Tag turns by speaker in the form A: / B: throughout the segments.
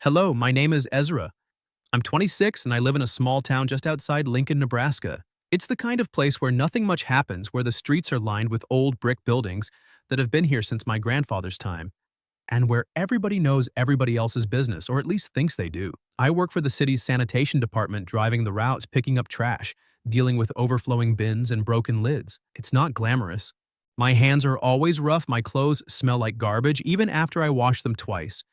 A: Hello, my name is Ezra. I'm 26 and I live in a small town just outside Lincoln, Nebraska. It's the kind of place where nothing much happens, where the streets are lined with old brick buildings that have been here since my grandfather's time, and where everybody knows everybody else's business, or at least thinks they do. I work for the city's sanitation department, driving the routes, picking up trash, dealing with overflowing bins and broken lids. It's not glamorous. My hands are always rough, my clothes smell like garbage, even after I wash them twice.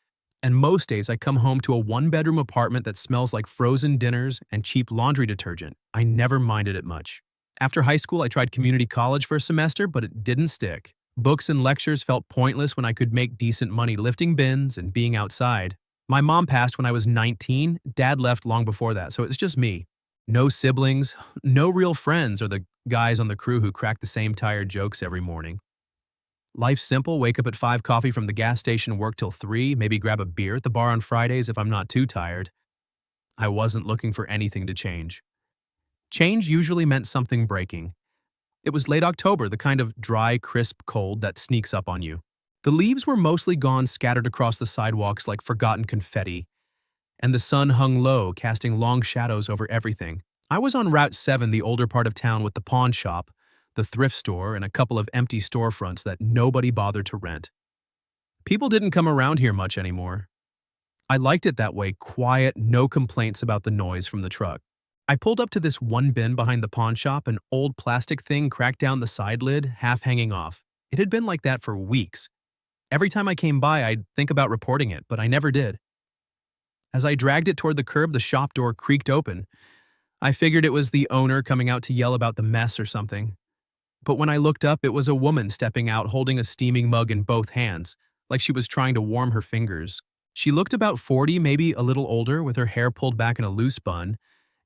A: And most days I come home to a one-bedroom apartment that smells like frozen dinners and cheap laundry detergent. I never minded it much. After high school, I tried community college for a semester, but it didn't stick. Books and lectures felt pointless when I could make decent money lifting bins and being outside. My mom passed when I was 19, dad left long before that, so it's just me. No siblings, no real friends or the guys on the crew who crack the same tired jokes every morning. Life's simple, wake up at 5, coffee from the gas station, work till 3, maybe grab a beer at the bar on Fridays if I'm not too tired. I wasn't looking for anything to change. Change usually meant something breaking. It was late October, the kind of dry, crisp cold that sneaks up on you. The leaves were mostly gone, scattered across the sidewalks like forgotten confetti, and the sun hung low, casting long shadows over everything. I was on Route 7, the older part of town, with the pawn shop, the thrift store, and a couple of empty storefronts that nobody bothered to rent. People didn't come around here much anymore. I liked it that way, quiet, no complaints about the noise from the truck. I pulled up to this one bin behind the pawn shop, an old plastic thing cracked down the side lid, half hanging off. It had been like that for weeks. Every time I came by, I'd think about reporting it, but I never did. As I dragged it toward the curb, the shop door creaked open. I figured it was the owner coming out to yell about the mess or something. But when I looked up, it was a woman stepping out holding a steaming mug in both hands, like she was trying to warm her fingers. She looked about 40, maybe a little older, with her hair pulled back in a loose bun,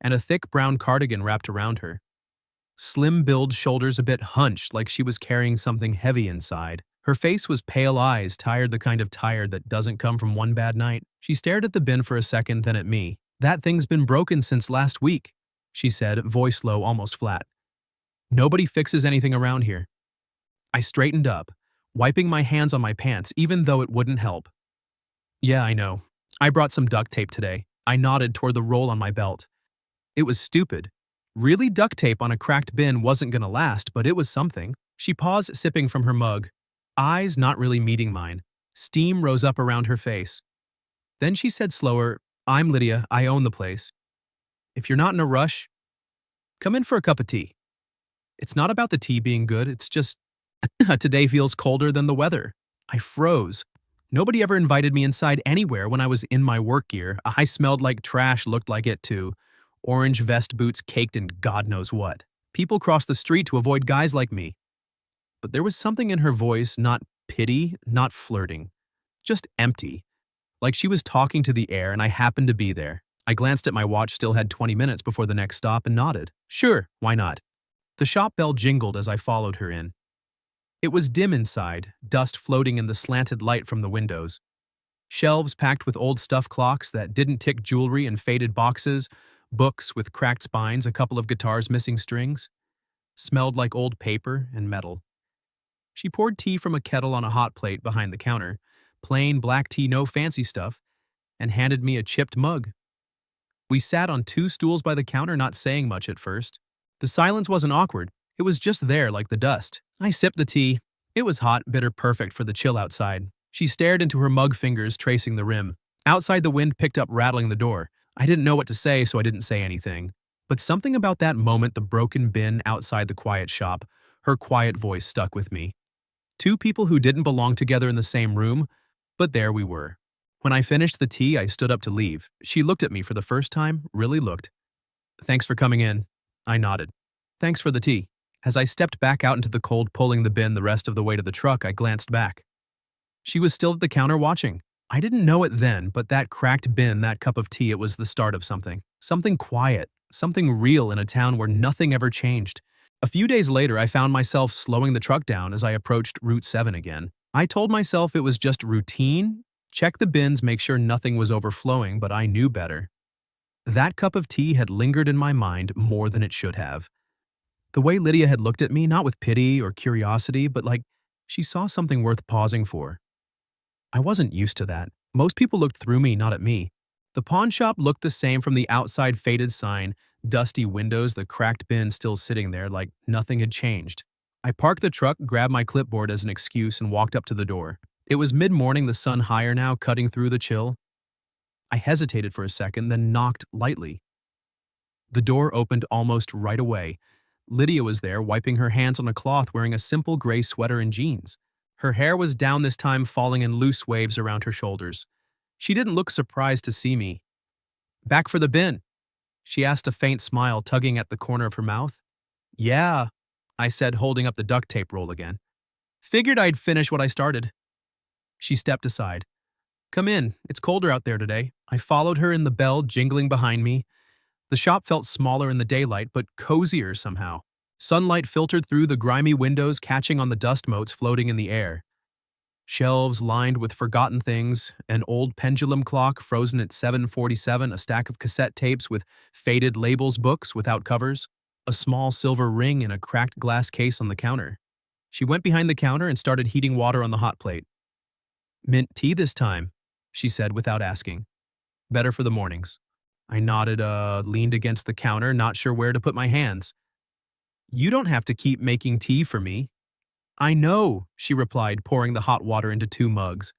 A: and a thick brown cardigan wrapped around her. Slim-build, shoulders a bit hunched, like she was carrying something heavy inside. Her face was pale eyes, tired, the kind of tired that doesn't come from one bad night. She stared at the bin for a second, then at me. "That thing's been broken since last week," she said, voice low, almost flat. "Nobody fixes anything around here." I straightened up, wiping my hands on my pants, even though it wouldn't help. "Yeah, I know. I brought some duct tape today." I nodded toward the roll on my belt. It was stupid. Really, duct tape on a cracked bin wasn't gonna last, but it was something. She paused, sipping from her mug, eyes not really meeting mine. Steam rose up around her face. Then she said slower, "I'm Lydia, I own the place. If you're not in a rush, come in for a cup of tea. It's not about the tea being good, it's just today feels colder than the weather." I froze. Nobody ever invited me inside anywhere when I was in my work gear. I smelled like trash, looked like it too. Orange vest boots caked in God knows what. People crossed the street to avoid guys like me. But there was something in her voice, not pity, not flirting. Just empty. Like she was talking to the air and I happened to be there. I glanced at my watch, still had 20 minutes before the next stop, and nodded. Sure, why not? The shop bell jingled as I followed her in. It was dim inside, dust floating in the slanted light from the windows. Shelves packed with old stuff clocks that didn't tick, jewelry and faded boxes, books with cracked spines, a couple of guitars missing strings. Smelled like old paper and metal. She poured tea from a kettle on a hot plate behind the counter, plain black tea, no fancy stuff, and handed me a chipped mug. We sat on 2 stools by the counter, not saying much at first. The silence wasn't awkward, it was just there like the dust. I sipped the tea. It was hot, bitter, perfect for the chill outside. She stared into her mug, fingers tracing the rim. Outside, the wind picked up, rattling the door. I didn't know what to say, so I didn't say anything. But something about that moment, the broken bin outside the quiet shop, her quiet voice stuck with me. 2 people who didn't belong together in the same room, but there we were. When I finished the tea, I stood up to leave. She looked at me for the first time, really looked. "Thanks for coming in." I nodded. "Thanks for the tea." As I stepped back out into the cold, pulling the bin the rest of the way to the truck, I glanced back. She was still at the counter watching. I didn't know it then, but that cracked bin, that cup of tea, it was the start of something. Something quiet, something real in a town where nothing ever changed. A few days later, I found myself slowing the truck down as I approached Route 7 again. I told myself it was just routine, check the bins, make sure nothing was overflowing, but I knew better. That cup of tea had lingered in my mind more than it should have. The way Lydia had looked at me, not with pity or curiosity, but like she saw something worth pausing for. I wasn't used to that. Most people looked through me, not at me. The pawn shop looked the same from the outside faded sign, dusty windows, the cracked bin still sitting there like nothing had changed. I parked the truck, grabbed my clipboard as an excuse, and walked up to the door. It was mid-morning, the sun higher now, cutting through the chill. I hesitated for a second, then knocked lightly. The door opened almost right away. Lydia was there, wiping her hands on a cloth, wearing a simple gray sweater and jeans. Her hair was down this time, falling in loose waves around her shoulders. She didn't look surprised to see me. "Back for the bin?" she asked, a faint smile tugging at the corner of her mouth. "Yeah," I said, holding up the duct tape roll again. "Figured I'd finish what I started." She stepped aside. "Come in, it's colder out there today." I followed her in, the bell jingling behind me. The shop felt smaller in the daylight, but cozier somehow. Sunlight filtered through the grimy windows, catching on the dust motes floating in the air. Shelves lined with forgotten things, an old pendulum clock frozen at 7:47, a stack of cassette tapes with faded labels, books without covers, a small silver ring in a cracked glass case on the counter. She went behind the counter and started heating water on the hot plate. "Mint tea this time," she said without asking. "Better for the mornings." I nodded, leaned against the counter, not sure where to put my hands. "You don't have to keep making tea for me." "I know," she replied, pouring the hot water into 2 mugs.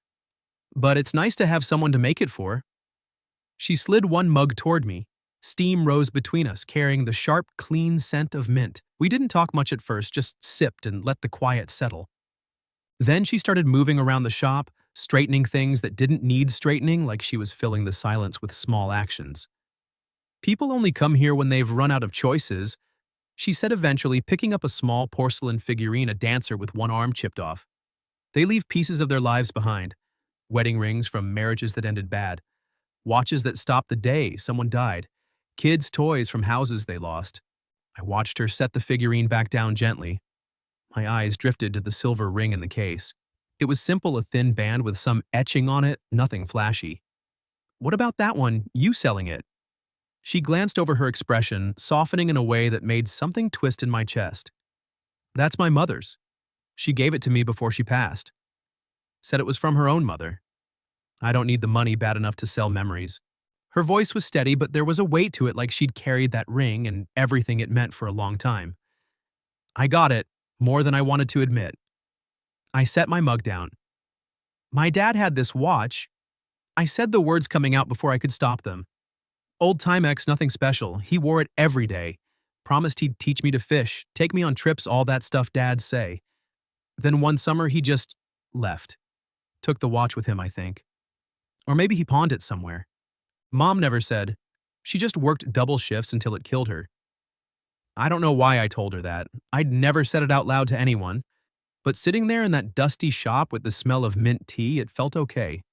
A: "But it's nice to have someone to make it for." She slid one mug toward me. Steam rose between us, carrying the sharp, clean scent of mint. We didn't talk much at first, just sipped and let the quiet settle. Then she started moving around the shop, straightening things that didn't need straightening, like she was filling the silence with small actions. "People only come here when they've run out of choices," she said eventually, picking up a small porcelain figurine, a dancer with one arm chipped off. "They leave pieces of their lives behind. Wedding rings from marriages that ended bad. Watches that stopped the day someone died. Kids' toys from houses they lost." I watched her set the figurine back down gently. My eyes drifted to the silver ring in the case. It was simple, a thin band with some etching on it, nothing flashy. "What about that one? You selling it?" She glanced over her expression, softening in a way that made something twist in my chest. "That's my mother's. She gave it to me before she passed. Said it was from her own mother. I don't need the money bad enough to sell memories." Her voice was steady, but there was a weight to it, like she'd carried that ring and everything it meant for a long time. I got it, more than I wanted to admit. I set my mug down. "My dad had this watch." I said the words coming out before I could stop them. "Old Timex, nothing special. He wore it every day. Promised he'd teach me to fish, take me on trips, all that stuff dads say. Then one summer he just left. Took the watch with him, I think. Or maybe he pawned it somewhere. Mom never said. She just worked double shifts until it killed her." I don't know why I told her that. I'd never said it out loud to anyone. But sitting there in that dusty shop with the smell of mint tea, it felt okay.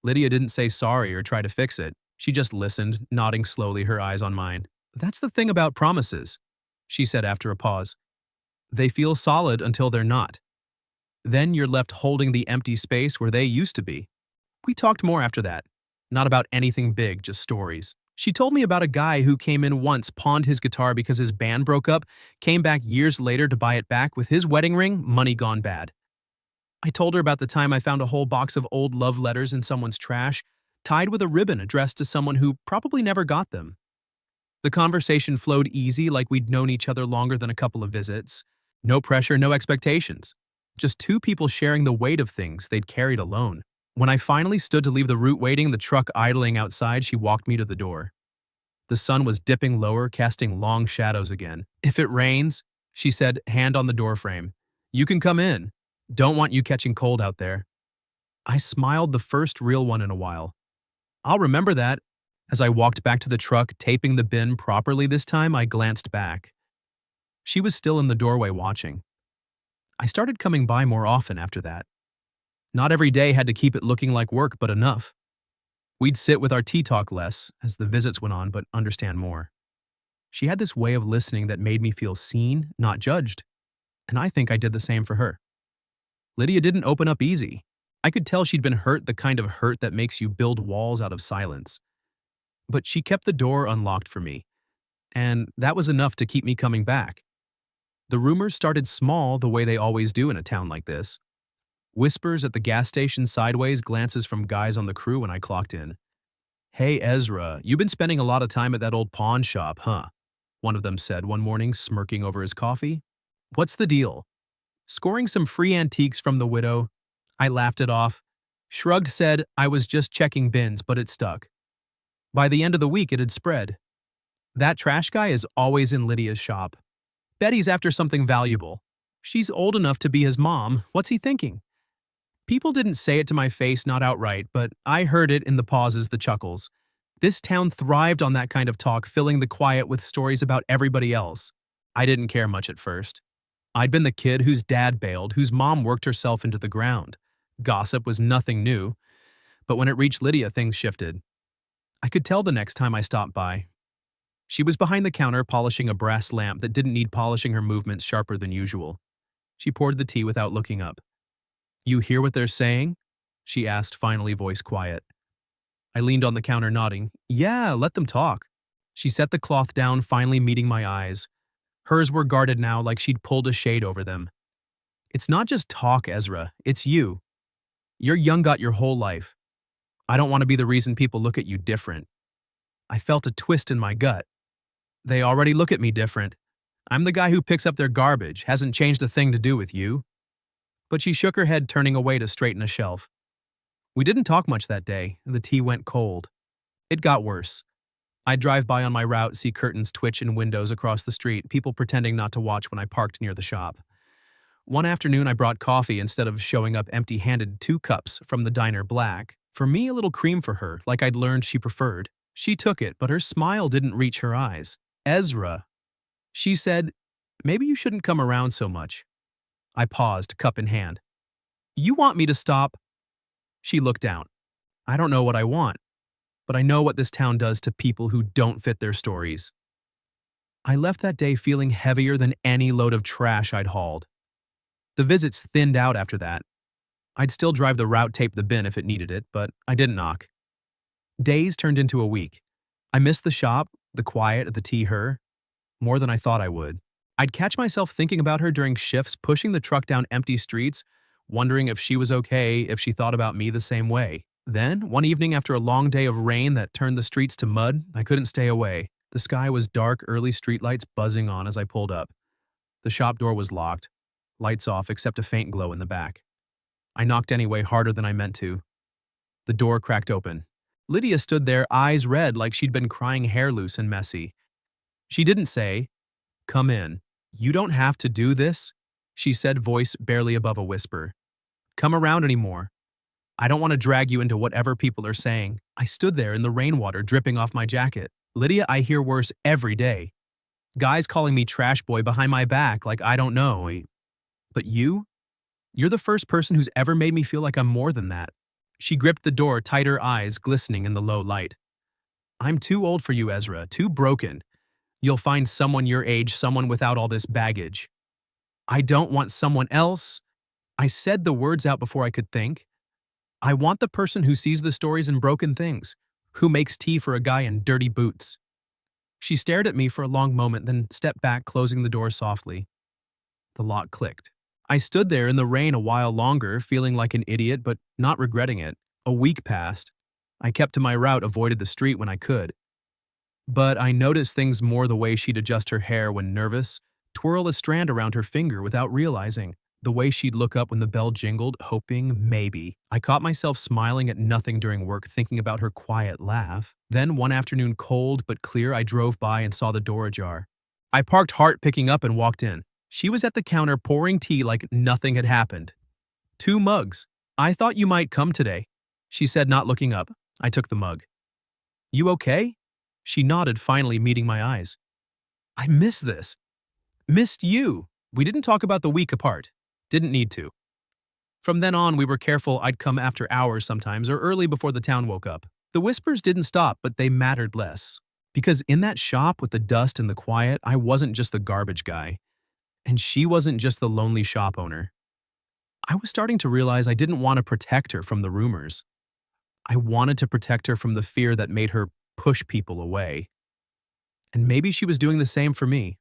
A: Lydia didn't say sorry or try to fix it. She just listened, nodding slowly, her eyes on mine. "That's the thing about promises," she said after a pause. "They feel solid until they're not. Then you're left holding the empty space where they used to be." We talked more after that. Not about anything big, just stories. She told me about a guy who came in once, pawned his guitar because his band broke up, came back years later to buy it back with his wedding ring, money gone bad. I told her about the time I found a whole box of old love letters in someone's trash, tied with a ribbon addressed to someone who probably never got them. The conversation flowed easy, like we'd known each other longer than a couple of visits. No pressure, no expectations. Just 2 people sharing the weight of things they'd carried alone. When I finally stood to leave the route waiting, the truck idling outside, she walked me to the door. The sun was dipping lower, casting long shadows again. "If it rains," she said, hand on the doorframe, "you can come in. Don't want you catching cold out there." I smiled, the first real one in a while. "I'll remember that." As I walked back to the truck, taping the bin properly this time, I glanced back. She was still in the doorway watching. I started coming by more often after that. Not every day had to keep it looking like work, but enough. We'd sit with our tea talk less as the visits went on, but understand more. She had this way of listening that made me feel seen, not judged. And I think I did the same for her. Lydia didn't open up easy. I could tell she'd been hurt, the kind of hurt that makes you build walls out of silence. But she kept the door unlocked for me. And that was enough to keep me coming back. The rumors started small, the way they always do in a town like this. Whispers at the gas station sideways, glances from guys on the crew when I clocked in. "Hey, Ezra, you've been spending a lot of time at that old pawn shop, huh?" One of them said one morning, smirking over his coffee. "What's the deal?" "Scoring some free antiques from the widow." I laughed it off. Shrugged, said I was just checking bins, but it stuck. By the end of the week, it had spread. "That trash guy is always in Lydia's shop. Bet he's after something valuable. She's old enough to be his mom. What's he thinking?" People didn't say it to my face, not outright, but I heard it in the pauses, the chuckles. This town thrived on that kind of talk, filling the quiet with stories about everybody else. I didn't care much at first. I'd been the kid whose dad bailed, whose mom worked herself into the ground. Gossip was nothing new, but when it reached Lydia, things shifted. I could tell the next time I stopped by. She was behind the counter polishing a brass lamp that didn't need polishing, her movements sharper than usual. She poured the tea without looking up. "You hear what they're saying?" she asked, finally, voice quiet. I leaned on the counter, nodding. "Yeah, let them talk." She set the cloth down, finally meeting my eyes. Hers were guarded now, like she'd pulled a shade over them. "It's not just talk, Ezra. It's you. You're young, got your whole life. I don't want to be the reason people look at you different." I felt a twist in my gut. They already look at me different. I'm the guy who picks up their garbage, hasn't changed a thing to do with you. But she shook her head, turning away to straighten a shelf. We didn't talk much that day, and the tea went cold. It got worse. I'd drive by on my route, see curtains twitch in windows across the street, people pretending not to watch when I parked near the shop. One afternoon, I brought coffee instead of showing up empty-handed, 2 cups from the diner, black. For me, a little cream for her, like I'd learned she preferred. She took it, but her smile didn't reach her eyes. "Ezra," she said, "maybe you shouldn't come around so much." I paused, cup in hand. "You want me to stop?" She looked down. "I don't know what I want, but I know what this town does to people who don't fit their stories." I left that day feeling heavier than any load of trash I'd hauled. The visits thinned out after that. I'd still drive the route, tape the bin if it needed it, but I didn't knock. Days turned into a week. I missed the shop, the quiet, the tea, her, more than I thought I would. I'd catch myself thinking about her during shifts, pushing the truck down empty streets, wondering if she was okay, if she thought about me the same way. Then, one evening after a long day of rain that turned the streets to mud, I couldn't stay away. The sky was dark, early streetlights buzzing on as I pulled up. The shop door was locked, lights off except a faint glow in the back. I knocked anyway, harder than I meant to. The door cracked open. Lydia stood there, eyes red like she'd been crying hair loose and messy. She didn't say, "Come in. You don't have to do this," she said, voice barely above a whisper. "Come around anymore. I don't want to drag you into whatever people are saying." I stood there in the rainwater dripping off my jacket. "Lydia, I hear worse every day. Guys calling me trash boy behind my back like I don't know. But you're the first person who's ever made me feel like I'm more than that." She gripped the door, tighter, eyes glistening in the low light. "I'm too old for you, Ezra, too broken. You'll find someone your age, someone without all this baggage." "I don't want someone else." I said the words out before I could think. "I want the person who sees the stories in broken things, who makes tea for a guy in dirty boots." She stared at me for a long moment, then stepped back, closing the door softly. The lock clicked. I stood there in the rain a while longer, feeling like an idiot, but not regretting it. A week passed. I kept to my route, avoided the street when I could. But I noticed things more, the way she'd adjust her hair when nervous, twirl a strand around her finger without realizing, the way she'd look up when the bell jingled, hoping maybe. I caught myself smiling at nothing during work, thinking about her quiet laugh. Then one afternoon, cold but clear, I drove by and saw the door ajar. I parked, heart picking up, and walked in. She was at the counter pouring tea like nothing had happened. 2 mugs. "I thought you might come today," she said, not looking up. I took the mug. "You okay?" She nodded, finally meeting my eyes. "I miss this. Missed you." We didn't talk about the week apart. Didn't need to. From then on, we were careful. I'd come after hours sometimes, or early before the town woke up. The whispers didn't stop, but they mattered less. Because in that shop with the dust and the quiet, I wasn't just the garbage guy. And she wasn't just the lonely shop owner. I was starting to realize I didn't want to protect her from the rumors. I wanted to protect her from the fear that made her push people away. And maybe she was doing the same for me.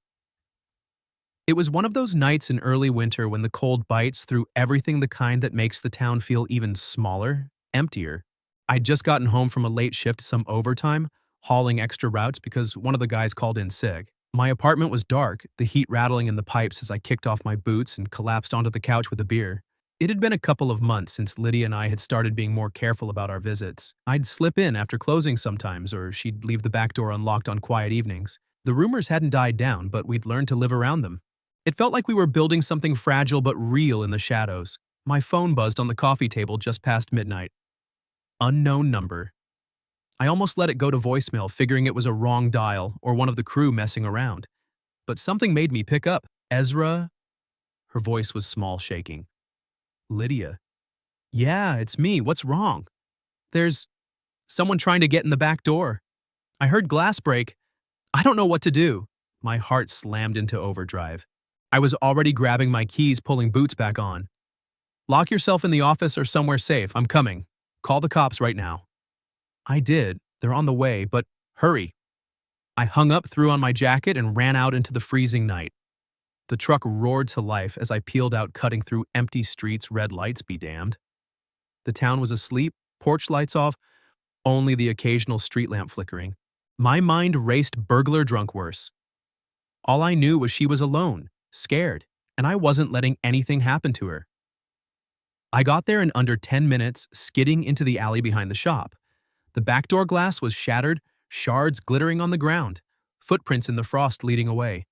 A: It was one of those nights in early winter when the cold bites through everything, the kind that makes the town feel even smaller, emptier. I'd just gotten home from a late shift, some overtime, hauling extra routes because one of the guys called in sick. My apartment was dark, the heat rattling in the pipes as I kicked off my boots and collapsed onto the couch with a beer. It had been a couple of months since Lydia and I had started being more careful about our visits. I'd slip in after closing sometimes, or she'd leave the back door unlocked on quiet evenings. The rumors hadn't died down, but we'd learned to live around them. It felt like we were building something fragile but real in the shadows. My phone buzzed on the coffee table just past midnight. Unknown number. I almost let it go to voicemail, figuring it was a wrong dial or one of the crew messing around. But something made me pick up. Ezra? Her voice was small, shaking. Lydia. Yeah, it's me. What's wrong? There's someone trying to get in the back door. I heard glass break. I don't know what to do. My heart slammed into overdrive. I was already grabbing my keys, pulling boots back on. Lock yourself in the office or somewhere safe. I'm coming. Call the cops right now. I did. They're on the way, but hurry. I hung up, threw on my jacket, and ran out into the freezing night. The truck roared to life as I peeled out, cutting through empty streets, red lights be damned. The town was asleep, porch lights off, only the occasional street lamp flickering. My mind raced, burglar drunk worse. All I knew was she was alone, scared, and I wasn't letting anything happen to her. I got there in under 10 minutes, skidding into the alley behind the shop. The back door glass was shattered, shards glittering on the ground, footprints in the frost leading away.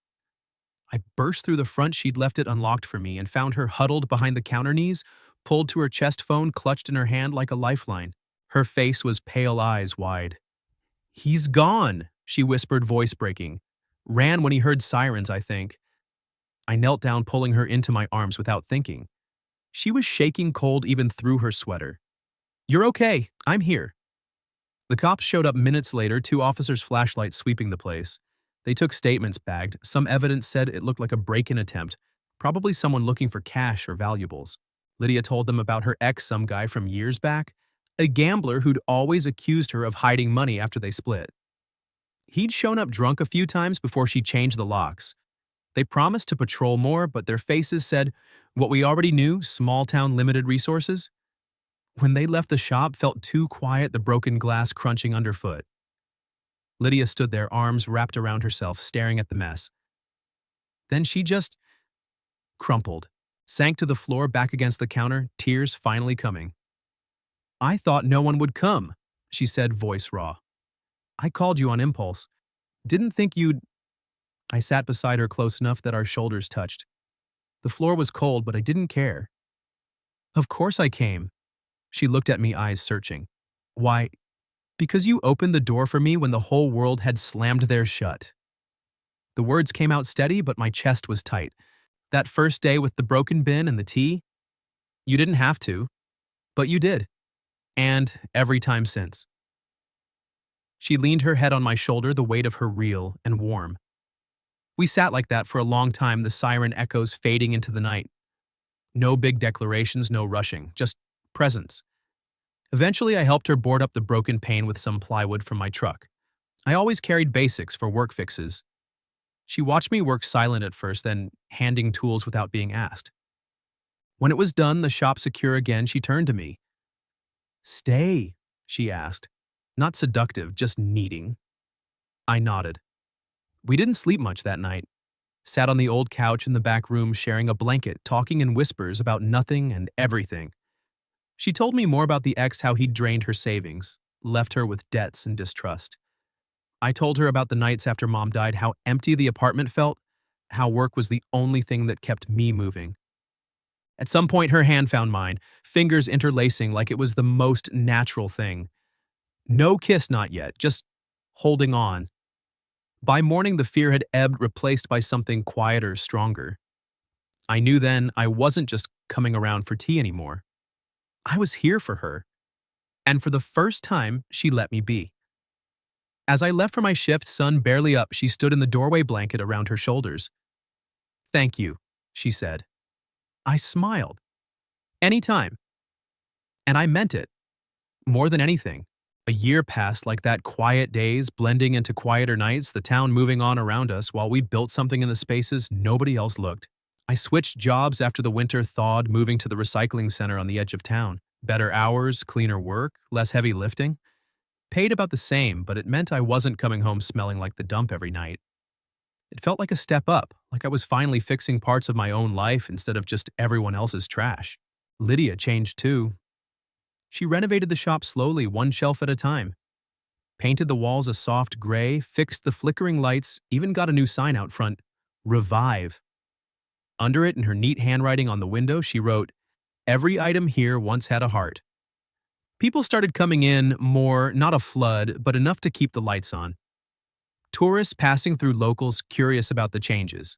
A: I burst through the front. She'd left it unlocked for me and found her huddled behind the counter knees, pulled to her chest, phone clutched in her hand like a lifeline. Her face was pale, eyes wide. He's gone, she whispered, voice breaking. Ran when he heard sirens, I think. I knelt down, pulling her into my arms without thinking. She was shaking cold even through her sweater. You're okay, I'm here. The cops showed up minutes later, 2 officers' flashlights sweeping the place. They took statements, bagged. Some evidence said it looked like a break-in attempt, probably someone looking for cash or valuables. Lydia told them about her ex, some guy from years back, a gambler who'd always accused her of hiding money after they split. He'd shown up drunk a few times before she changed the locks. They promised to patrol more, but their faces said what we already knew, small-town limited resources. When they left the shop, felt too quiet, the broken glass crunching underfoot. Lydia stood there, arms wrapped around herself, staring at the mess. Then she just crumpled, sank to the floor, back against the counter, tears finally coming. I thought no one would come, she said, voice raw. I called you on impulse. Didn't think you'd... I sat beside her close enough that our shoulders touched. The floor was cold, but I didn't care. Of course I came. She looked at me, eyes searching. Why? Because you opened the door for me when the whole world had slammed theirs shut. The words came out steady, but my chest was tight. That first day with the broken bin and the tea? You didn't have to, but you did. And every time since. She leaned her head on my shoulder, the weight of her real and warm. We sat like that for a long time, the siren echoes fading into the night. No big declarations, no rushing, just presence. Eventually, I helped her board up the broken pane with some plywood from my truck. I always carried basics for work fixes. She watched me work, silent at first, then handing tools without being asked. When it was done, the shop secure again, she turned to me. Stay, she asked. Not seductive, just needing. I nodded. We didn't sleep much that night. Sat on the old couch in the back room, sharing a blanket, talking in whispers about nothing and everything. She told me more about the ex, how he'd drained her savings, left her with debts and distrust. I told her about the nights after Mom died, how empty the apartment felt, how work was the only thing that kept me moving. At some point, her hand found mine, fingers interlacing like it was the most natural thing. No kiss, not yet, just holding on. By morning, the fear had ebbed, replaced by something quieter, stronger. I knew then I wasn't just coming around for tea anymore. I was here for her. And for the first time, she let me be. As I left for my shift, sun barely up, she stood in the doorway, blanket around her shoulders. Thank you, she said. I smiled. Anytime. And I meant it. More than anything. A year passed like that, quiet days blending into quieter nights, the town moving on around us while we built something in the spaces nobody else looked. I switched jobs after the winter thawed, moving to the recycling center on the edge of town. Better hours, cleaner work, less heavy lifting. Paid about the same, but it meant I wasn't coming home smelling like the dump every night. It felt like a step up, like I was finally fixing parts of my own life instead of just everyone else's trash. Lydia changed too. She renovated the shop slowly, one shelf at a time. Painted the walls a soft gray, fixed the flickering lights, even got a new sign out front, Revive. Under it, in her neat handwriting on the window, she wrote, "Every item here once had a heart." People started coming in, more, not a flood, but enough to keep the lights on. Tourists passing through, locals curious about the changes.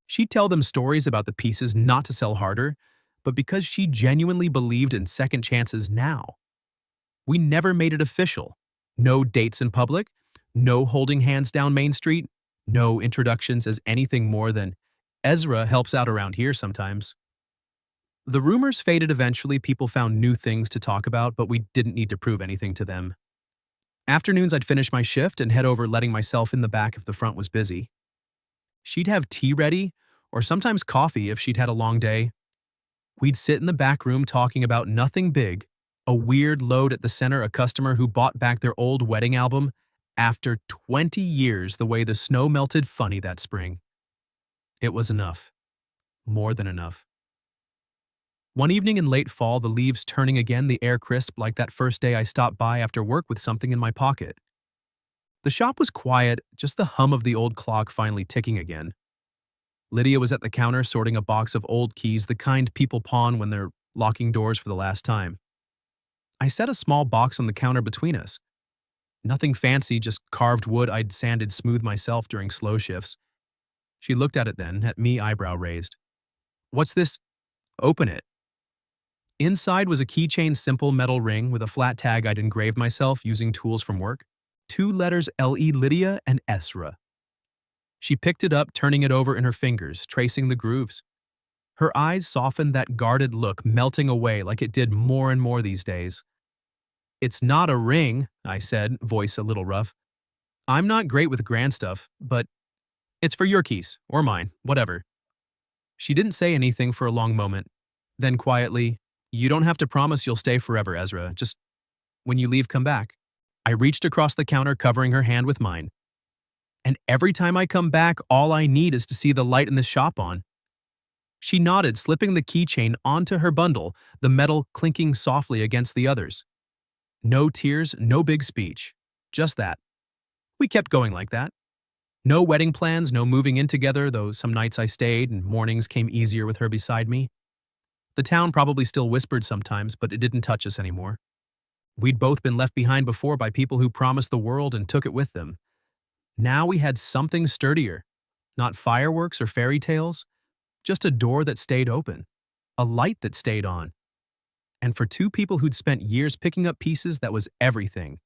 A: She'd tell them stories about the pieces not to sell harder, but because she genuinely believed in second chances now. We never made it official. No dates in public, no holding hands down Main Street, no introductions as anything more than Ezra helps out around here sometimes. The rumors faded eventually, people found new things to talk about, but we didn't need to prove anything to them. Afternoons I'd finish my shift and head over, letting myself in the back if the front was busy. She'd have tea ready, or sometimes coffee if she'd had a long day. We'd sit in the back room talking about nothing big, a weird load at the center, a customer who bought back their old wedding album after 20 years, the way the snow melted funny that spring. It was enough. More than enough. One evening in late fall, the leaves turning again, the air crisp like that first day I stopped by after work with something in my pocket. The shop was quiet, just the hum of the old clock finally ticking again. Lydia was at the counter sorting a box of old keys, the kind people pawn when they're locking doors for the last time. I set a small box on the counter between us. Nothing fancy, just carved wood I'd sanded smooth myself during slow shifts. She looked at it then, at me, eyebrow raised. "What's this?" "Open it." Inside was a keychain, simple metal ring with a flat tag I'd engraved myself using tools from work. 2 letters, L-E, Lydia and Esra. She picked it up, turning it over in her fingers, tracing the grooves. Her eyes softened, that guarded look melting away like it did more and more these days. "It's not a ring," I said, voice a little rough. "I'm not great with grand stuff, but it's for your keys, or mine, whatever." She didn't say anything for a long moment. Then quietly, "You don't have to promise you'll stay forever, Ezra. Just when you leave, come back." I reached across the counter, covering her hand with mine. "And every time I come back, all I need is to see the light in the shop on." She nodded, slipping the keychain onto her bundle, the metal clinking softly against the others. No tears, no big speech. Just that. We kept going like that. No wedding plans, no moving in together, though some nights I stayed and mornings came easier with her beside me. The town probably still whispered sometimes, but it didn't touch us anymore. We'd both been left behind before by people who promised the world and took it with them. Now we had something sturdier. Not fireworks or fairy tales, just a door that stayed open, a light that stayed on. And for 2 people who'd spent years picking up pieces, that was everything.